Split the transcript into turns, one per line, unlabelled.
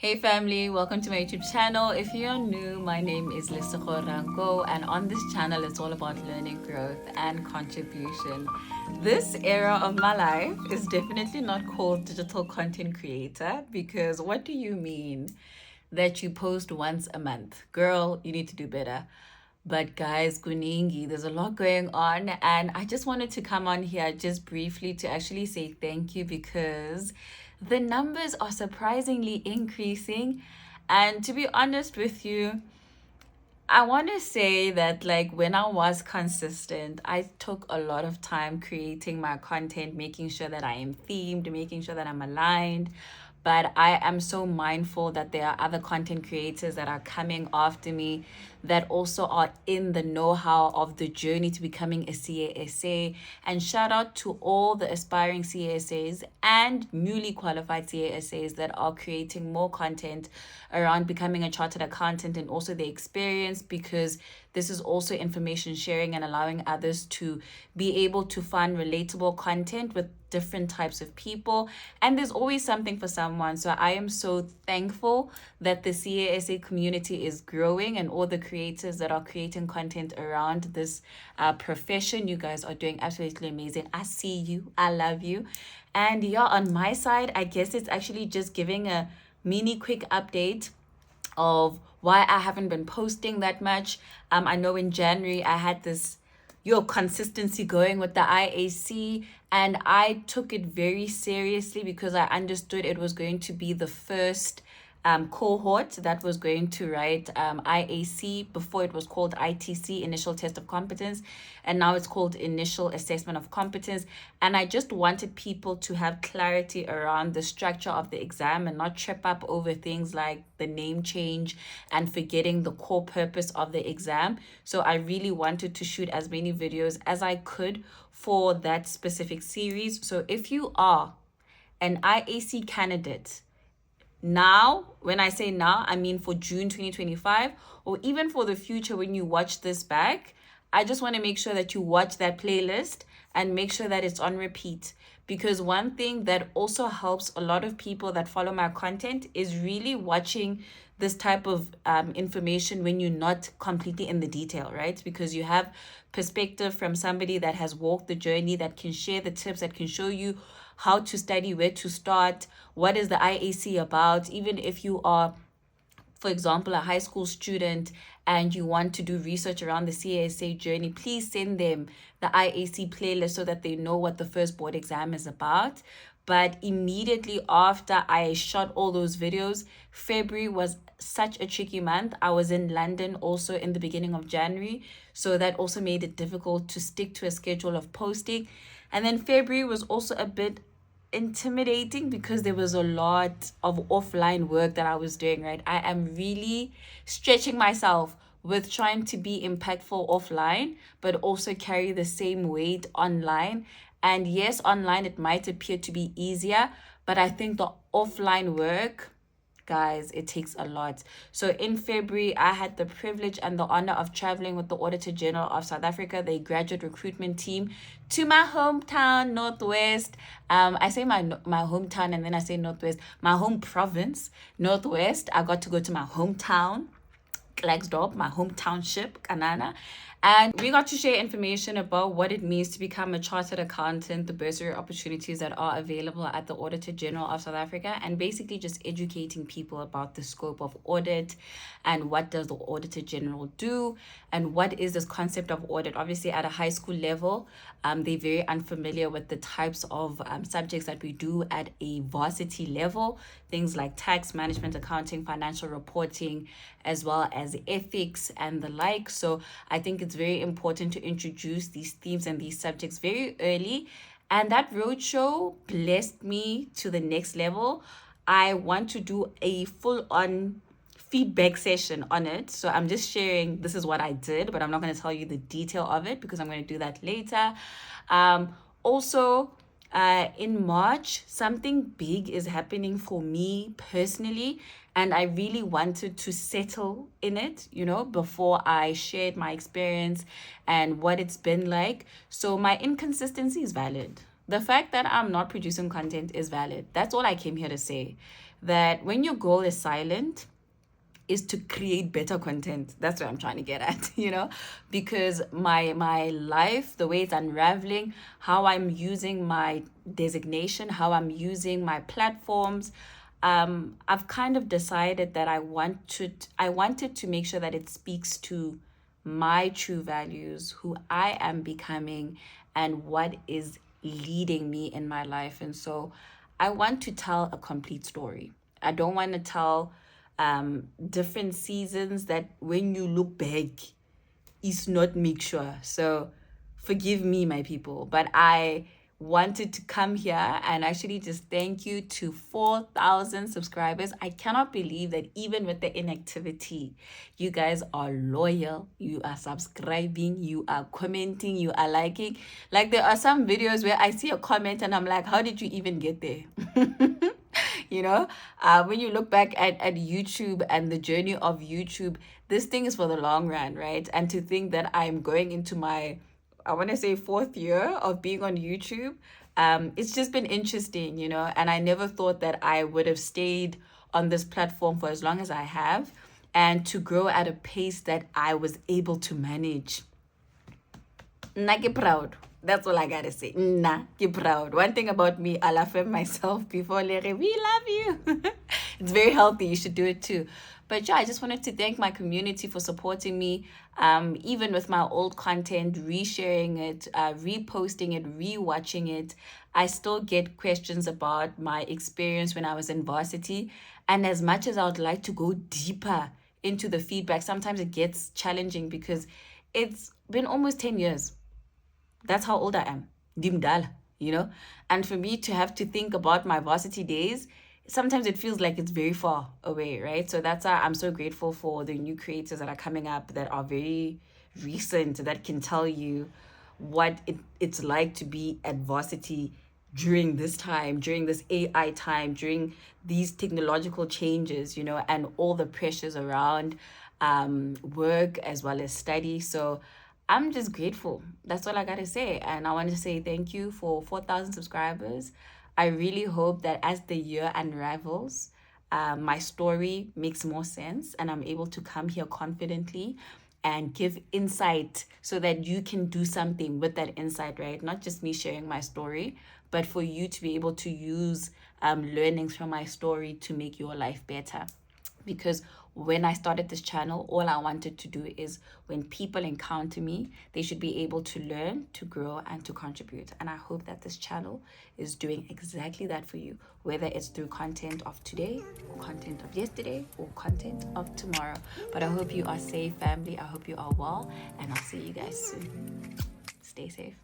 Hey family, welcome to my YouTube channel. If you're new, my name is Lesego, and on this channel it's all about learning, growth and contribution. This era of my life is definitely not called digital content creator, because what do you mean that you post once a month? Girl, you need to do better. But guys, Kuningi, there's a lot going on, and I just wanted to come on here just briefly to actually say thank you, because the numbers are surprisingly increasing. And to be honest with you, I want to say that, like, when I was consistent, I took a lot of time creating my content, making sure that I am themed, making sure that I'm aligned. But I am so mindful that there are other content creators that are coming after me that also are in the know-how of the journey to becoming a CASA. And shout out to all the aspiring CASAs and newly qualified CASAs that are creating more content around becoming a chartered accountant and also the experience, because this is also information sharing and allowing others to be able to find relatable content with different types of people. And there's always something for someone. So I am so thankful that the CASA community is growing, and all the creators that are creating content around this profession. You guys are doing absolutely amazing. I see you. I love you. And yeah, on my side, I guess it's actually just giving a mini quick update of why I haven't been posting that much. I know in January I had this consistency going with the IAC, and I took it very seriously because I understood it was going to be the first cohort that was going to write IAC. Before it was called ITC, Initial Test of Competence, and now it's called Initial Assessment of Competence. And I just wanted people to have clarity around the structure of the exam and not trip up over things like the name change and forgetting the core purpose of the exam. So I really wanted to shoot as many videos as I could for that specific series. So if you are an IAC candidate, now, when I say now, I mean for June 2025, or even for the future when you watch this back, I just want to make sure that you watch that playlist and make sure that it's on repeat. Because one thing that also helps a lot of people that follow my content is really watching this type of information when you're not completely in the detail, right? Because you have perspective from somebody that has walked the journey, that can share the tips, that can show you how to study, where to start, what is the IAC about. Even if you are, for example, a high school student and you want to do research around the CASA journey, please send them the IAC playlist so that they know what the first board exam is about. But immediately after I shot all those videos, February was such a tricky month. I was in London also in the beginning of January, so that also made it difficult to stick to a schedule of posting. And then February was also a bit intimidating because there was a lot of offline work that I was doing, right? I am really stretching myself with trying to be impactful offline, but also carry the same weight online. And yes, online it might appear to be easier, but I think the offline work, guys, it takes a lot. So in February, I had the privilege and the honor of traveling with the Auditor General of South Africa, the graduate recruitment team, to my hometown, Northwest. I say my hometown and then I say Northwest. My home province, Northwest. I got to go to my hometown, Klerksdorp, my home township, Kanana. And we got to share information about what it means to become a chartered accountant, the bursary opportunities that are available at the Auditor General of South Africa, and basically just educating people about the scope of audit and what does the Auditor General do and what is this concept of audit. Obviously, at a high school level, they're very unfamiliar with the types of subjects that we do at a varsity level, things like tax management, accounting, financial reporting, as well as ethics and the like. So I think it's very important to introduce these themes and these subjects very early. And that roadshow blessed me to the next level. I want to do a full-on feedback session on it. So I'm just sharing this is what I did, but I'm not going to tell you the detail of it because I'm going to do that later. Also, in March, something big is happening for me personally, and I really wanted to settle in it, before I shared my experience and what it's been like. So my inconsistency is valid. The fact that I'm not producing content is valid. That's all I came here to say. that when your goal is silent, is to create better content. That's what I'm trying to get at, because my life, the way it's unraveling, how I'm using my designation, how I'm using my platforms, I've kind of decided that I wanted to make sure that it speaks to my true values, who I am becoming, and what is leading me in my life. And so I want to tell a complete story. I don't want to tell different seasons that when you look back, it's not mixture. So forgive me, my people, but I wanted to come here and actually just thank you to 4,000 subscribers. I cannot believe that even with the inactivity, you guys are loyal, you are subscribing, you are commenting, you are liking. Like, there are some videos where I see a comment and I'm like, how did you even get there? When you look back at YouTube and the journey of YouTube, this thing is for the long run, right? And to think that I'm going into my, I want to say, 4th year of being on YouTube, it's just been interesting, and I never thought that I would have stayed on this platform for as long as I have, and to grow at a pace that I was able to manage. Nake proud. That's all I gotta say. Nake proud. One thing about me, I'll affirm myself before Lere, we love you. It's very healthy. You should do it too. But yeah, I just wanted to thank my community for supporting me, even with my old content, resharing it, reposting it, rewatching it. I still get questions about my experience when I was in varsity. And as much as I would like to go deeper into the feedback, sometimes it gets challenging because it's been almost 10 years. That's how old I am. Dimdala, And for me to have to think about my varsity days, sometimes it feels like it's very far away, right? So that's why I'm so grateful for the new creators that are coming up that are very recent, that can tell you what it's like to be at varsity during this time, during this AI time, during these technological changes, and all the pressures around work as well as study. So I'm just grateful. That's all I gotta say. And I want to say thank you for 4,000 subscribers. I really hope that as the year unravels, my story makes more sense and I'm able to come here confidently and give insight so that you can do something with that insight, right? Not just me sharing my story, but for you to be able to use learnings from my story to make your life better. Because when I started this channel, all I wanted to do is when people encounter me, they should be able to learn, to grow, and to contribute. And I hope that this channel is doing exactly that for you, whether it's through content of today, or content of yesterday, or content of tomorrow. But I hope you are safe, family. I hope you are well, and I'll see you guys soon. Stay safe.